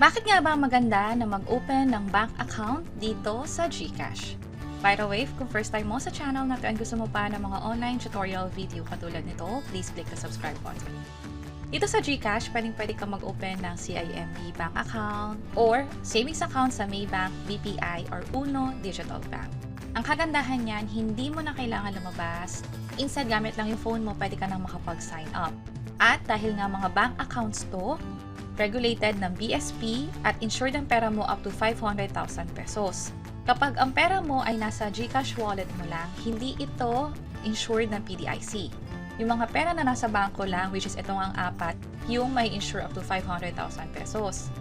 Bakit nga ba maganda na mag-open ng bank account dito sa GCash? By the way, kung first time mo sa channel na to and gusto mo pa ng mga online tutorial video katulad nito, please click the subscribe button. Dito sa GCash, pwede ka mag-open ng CIMB bank account or savings account sa Maybank, BPI, or Uno Digital Bank. Ang kagandahan niyan, hindi mo na kailangan lumabas. Instead, gamit lang yung phone mo, pwede ka nang makapag-sign up. At dahil nga mga bank accounts to, regulated ng BSP at insured ang pera mo up to 500,000 pesos. Kapag ang pera mo ay nasa GCash wallet mo lang, hindi ito insured ng PDIC. Yung mga pera na nasa bangko lang, which is itong ang apat, yung may insure up to 500,000 pesos.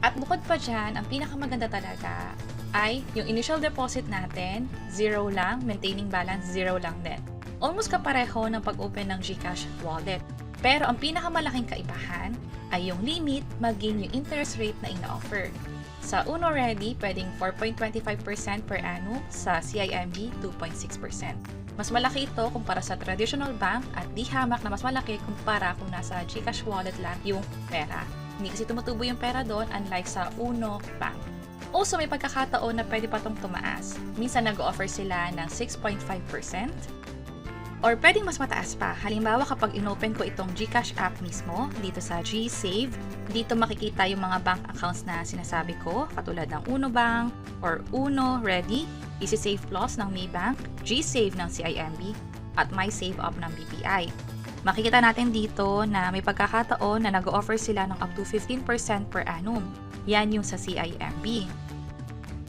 At bukod pa dyan, ang pinakamaganda talaga ay yung initial deposit natin, zero lang, maintaining balance, zero lang din. Almost kapareho ng pag-open ng GCash wallet. Pero ang pinakamalaking kaibahan ay yung limit maging yung interest rate na ina-offer. Sa Uno Ready, pwedeng 4.25% per annum, sa CIMB 2.6%. Mas malaki ito kumpara sa traditional bank at di hamak na mas malaki kumpara kung nasa GCash wallet lang yung pera. Hindi kasi tumutubo yung pera doon unlike sa Uno Bank. Also, may pagkakataon na pwede pa itong tumaas. Minsan nag-offer sila ng 6.5%. Or pwedeng mas mataas pa. Halimbawa kapag inopen ko itong GCash app mismo, dito sa GSave, dito makikita yung mga bank accounts na sinasabi ko, katulad ng Uno Bank, or Uno Ready, EasySave Plus ng Maybank, GSave ng CIMB, at MySave Up ng BPI. Makikita natin dito na may pagkakataon na nag-offer sila ng up to 15% per annum. Yan yung sa CIMB.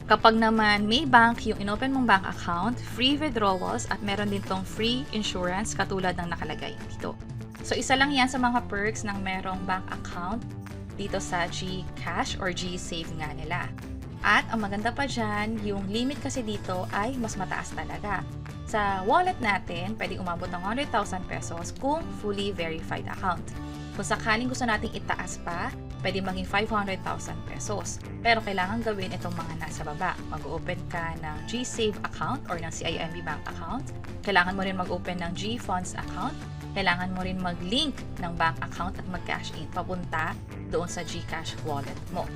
Kapag naman Maybank yung inopen mong bank account, free withdrawals at meron din tong free insurance katulad ng nakalagay dito. So isa lang yan sa mga perks ng merong bank account dito sa GCash or GSave nga nila. At ang maganda pa dyan, yung limit kasi dito ay mas mataas talaga. Sa wallet natin, pwedeng umabot ng 100,000 pesos kung fully verified account. Kung sakaling gusto nating itaas pa, pwede maging 500,000 pesos. Pero kailangan gawin itong mga nasa baba. Mag-open ka ng GSave account or ng CIMB bank account. Kailangan mo rin mag-open ng GFunds account. Kailangan mo rin mag-link ng bank account at mag-cash in papunta doon sa GCash wallet mo.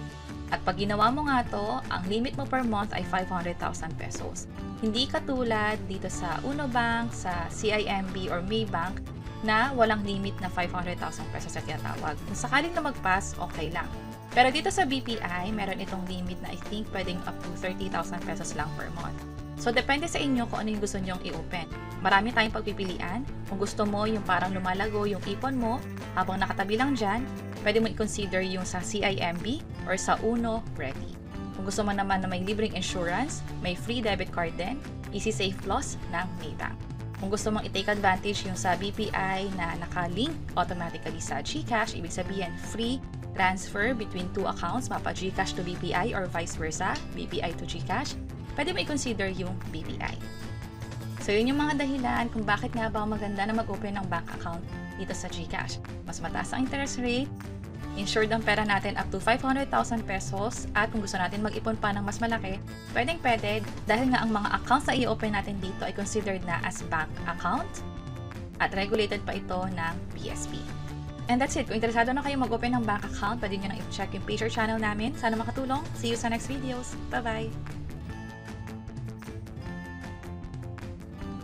At pag ginawa mo nga to, ang limit mo per month ay 500,000 pesos. Hindi katulad dito sa Uno Bank, sa CIMB or Maybank na walang limit na 500,000 pesos sa tinatawag. Kung sakaling na mag-pass, okay lang. Pero dito sa BPI, meron itong limit na I think pwedeng up to 30,000 pesos lang per month. So, depende sa inyo kung ano yung gusto nyong i-open. Marami tayong pagpipilian. Kung gusto mo yung parang lumalago yung ipon mo habang nakatabi lang dyan, pwede mo i-consider yung sa CIMB or sa Uno Ready. Kung gusto mo naman na may libreng insurance, may free debit card din, EasySave Plus ng Maybank. Kung gusto mong i-take advantage yung sa BPI na naka-link automatically sa GCash, ibig sabihin free transfer between two accounts, mapa GCash to BPI or vice versa, BPI to GCash, pwede mo i-consider yung BPI. So yun yung mga dahilan kung bakit nga ba maganda na mag-open ng bank account dito sa GCash. Mas mataas ang interest rate, insured ang pera natin up to 500,000 pesos, at kung gusto natin mag-ipon pa ng mas malaki, pwede dahil nga ang mga accounts na i-open natin dito ay considered na as bank account at regulated pa ito ng BSP. And that's it. Kung interesado na kayo mag-open ng bank account, pwede nyo nang i-check yung page or channel namin. Sana makatulong. See you sa next videos. Bye-bye!